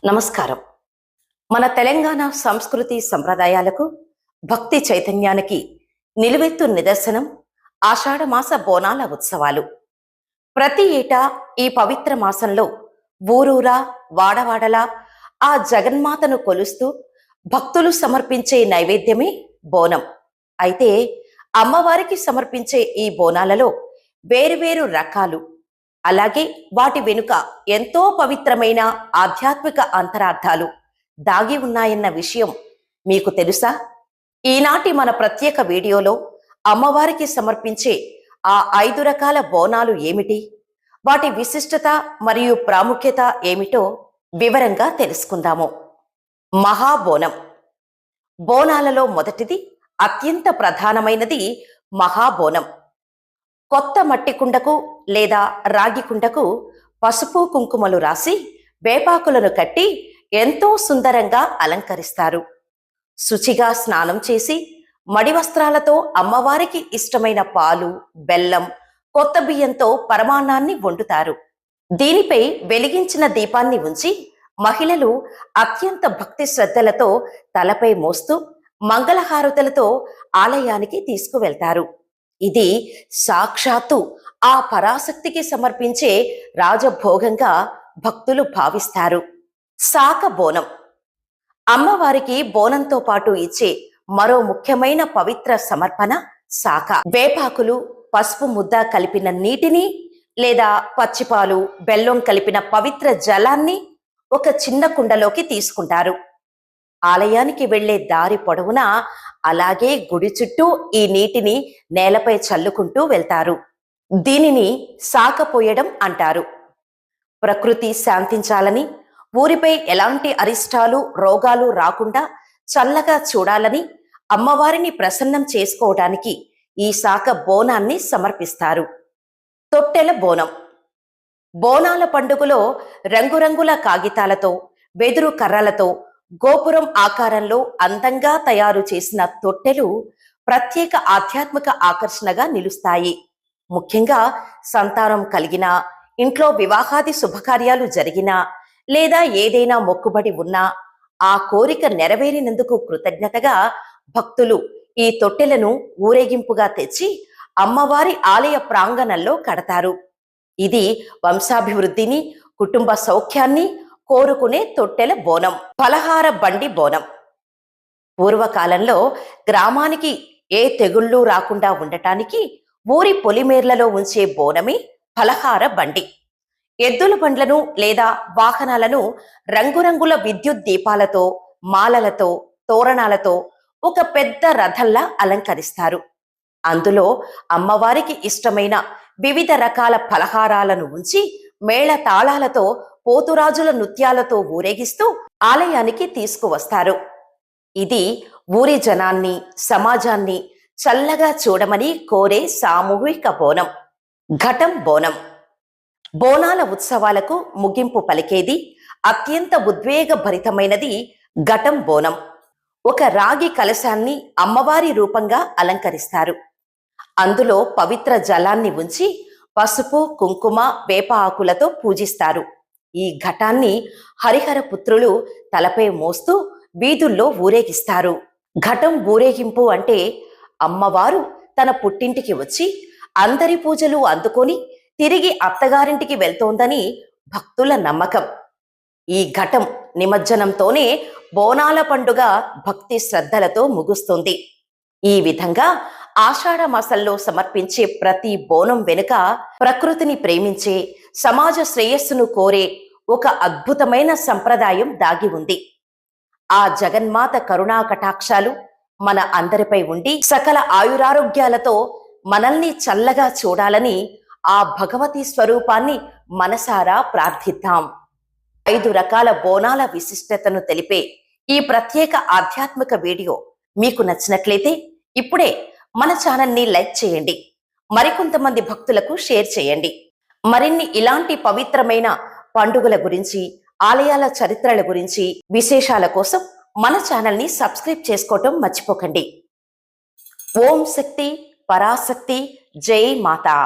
నమస్కారం. మన తెలంగాణ సంస్కృతి సంప్రదాయాలకు, భక్తి చైతన్యానికి నిలువెత్తు నిదర్శనం ఆషాఢమాస బోనాల ఉత్సవాలు. ప్రతి ఏటా ఈ పవిత్ర మాసంలో ఊరూరా వాడవాడలా ఆ జగన్మాతను కొలుస్తూ భక్తులు సమర్పించే నైవేద్యమే బోనం. అయితే అమ్మవారికి సమర్పించే ఈ బోనాలలో వేరువేరు రకాలు, అలాగే వాటి వెనుక ఎంతో పవిత్రమైన ఆధ్యాత్మిక అంతరార్థాలు దాగి ఉన్నాయన్న విషయం మీకు తెలుసా? ఈనాటి మన ప్రత్యేక వీడియోలో అమ్మవారికి సమర్పించే ఆ 5 రకాల బోనాలు ఏమిటి, వాటి విశిష్టత మరియు ప్రాముఖ్యత ఏమిటో వివరంగా తెలుసుకుందాము. మహాబోనం. బోనాలలో మొదటిది, అత్యంత ప్రధానమైనది మహాబోనం. కొత్త మట్టి కుండకు లేదా రాగి కుండకు పసుపు కుంకుమలు రాసి వేపాకులను కట్టి ఎంతో సుందరంగా అలంకరిస్తారు. శుచిగా స్నానం చేసి మడి వస్త్రాలతో అమ్మవారికి ఇష్టమైన పాలు, బెల్లం, కొత్త బియ్యంతో పరమాన్నాన్ని వండుతారు. దీనిపై వెలిగించిన దీపాన్ని ఉంచి మహిళలు అత్యంత భక్తి శ్రద్ధలతో తలపై మోస్తూ మంగళహారతులతో ఆలయానికి తీసుకువెళ్తారు. ఇది సాక్షాత్తు ఆ పరాశక్తికి సమర్పించే రాజభోగంగా భక్తులు భావిస్తారు. శాక బోనం. అమ్మవారికి బోనంతో పాటు ఇచ్చే మరో ముఖ్యమైన పవిత్ర సమర్పణ శాక. వేపాకులు, పసుపు ముద్ద కలిపిన నీటిని లేదా పచ్చిపాలు, బెల్లం కలిపిన పవిత్ర జలాన్ని ఒక చిన్న కుండలోకి తీసుకుంటారు. ఆలయానికి వెళ్లే దారి పొడవునా అలాగే గుడి చుట్టూ ఈ నీటిని నేలపై చల్లుకుంటూ వెళ్తారు. దీనిని సాకపోయడం అంటారు. ప్రకృతి శాంతించాలని, ఊరిపై ఎలాంటి అరిష్టాలు, రోగాలు రాకుండా చల్లగా చూడాలని, అమ్మవారిని ప్రసన్నం చేసుకోవడానికి ఈ శాక బోనాన్ని సమర్పిస్తారు. తొట్టెల బోనం. బోనాల పండుగలో రంగురంగుల కాగితాలతో, వెదురు కర్రలతో గోపురం ఆకారంలో అందంగా తయారు చేసిన తొట్టెలు ప్రత్యేక ఆధ్యాత్మిక ఆకర్షణగా నిలుస్తాయి. ముఖ్యంగా సంతానం కలిగినా, ఇంట్లో వివాహాది శుభకార్యాలు జరిగినా, లేదా ఏదైనా మొక్కుబడి ఉన్నా ఆ కోరిక నెరవేరినందుకు కృతజ్ఞతగా భక్తులు ఈ తొట్టెలను ఊరేగింపుగా తెచ్చి అమ్మవారి ఆలయ ప్రాంగణంలో కడతారు. ఇది వంశాభివృద్ధిని, కుటుంబ సౌఖ్యాన్ని కోరుకునే తొట్టెల బోనం. పలహార బండి బోనం. పూర్వకాలంలో గ్రామానికి ఏ తెగుళ్ళు రాకుండా ఉండటానికి ఊరి పొలిమేర్లలో ఉంచే బోనమే పలహార బండి. ఎద్దుల బండ్లను లేదా వాహనాలను రంగురంగుల విద్యుత్ దీపాలతో, మాలలతో, తోరణాలతో ఒక పెద్ద రథంలా అలంకరిస్తారు. అందులో అమ్మవారికి ఇష్టమైన వివిధ రకాల పలహారాలను ఉంచి మేళ తాళాలతో, పోతురాజుల నృత్యాలతో ఊరేగిస్తూ ఆలయానికి తీసుకువస్తారు. ఇది ఊరి జనాన్ని, సమాజాన్ని చల్లగా చూడమని కోరే సామూహిక బోనం. ఘటం బోనం. బోనాల ఉత్సవాలకు ముగింపు పలికేది, అత్యంత ఉద్వేగభరితమైనది ఘటం బోనం. ఒక రాగి కలశాన్ని అమ్మవారి రూపంగా అలంకరిస్తారు. అందులో పవిత్ర జలాన్ని ఉంచి పసుపు, కుంకుమ, వేప ఆకులతో పూజిస్తారు. ఈ ఘటాన్ని హరిహర పుత్రులు తలపై మోస్తూ వీధుల్లో ఊరేగిస్తారు. ఘటం ఊరేగింపు అంటే అమ్మవారు తన పుట్టింటికి వచ్చి అందరి పూజలు అందుకొని తిరిగి అత్తగారింటికి వెళ్తోందని భక్తుల నమ్మకం. ఈ ఘటం నిమజ్జనంతోనే బోనాల పండుగ భక్తి శ్రద్ధలతో ముగుస్తుంది. ఈ విధంగా ఆషాఢ మాసంలో సమర్పించే ప్రతి బోనం వెనుక ప్రకృతిని ప్రేమించే, సమాజ శ్రేయస్సును కోరే ఒక అద్భుతమైన సంప్రదాయం దాగి ఉంది. ఆ జగన్మాత కరుణా కటాక్షాలు మన అందరిపై ఉండి సకల ఆయురారోగ్యాలతో మనల్ని చల్లగా చూడాలని ఆ భగవతి స్వరూపాన్ని మనసారా ప్రార్థిద్దాం. 5 రకాల బోనాల విశిష్టతను తెలిపే ఈ ప్రత్యేక ఆధ్యాత్మిక వీడియో మీకు నచ్చినట్లయితే ఇప్పుడే మన ఛానల్ని లైక్ చేయండి, మరికొంతమంది భక్తులకు షేర్ చేయండి. మరిన్ని ఇలాంటి పవిత్రమైన పండుగల గురించి, ఆలయాల చరిత్రల గురించి, విశేషాల కోసం మన ఛానల్ని సబ్స్క్రైబ్ చేసుకోవటం మర్చిపోకండి. ఓం శక్తి, పరాశక్తి, జై మాతా.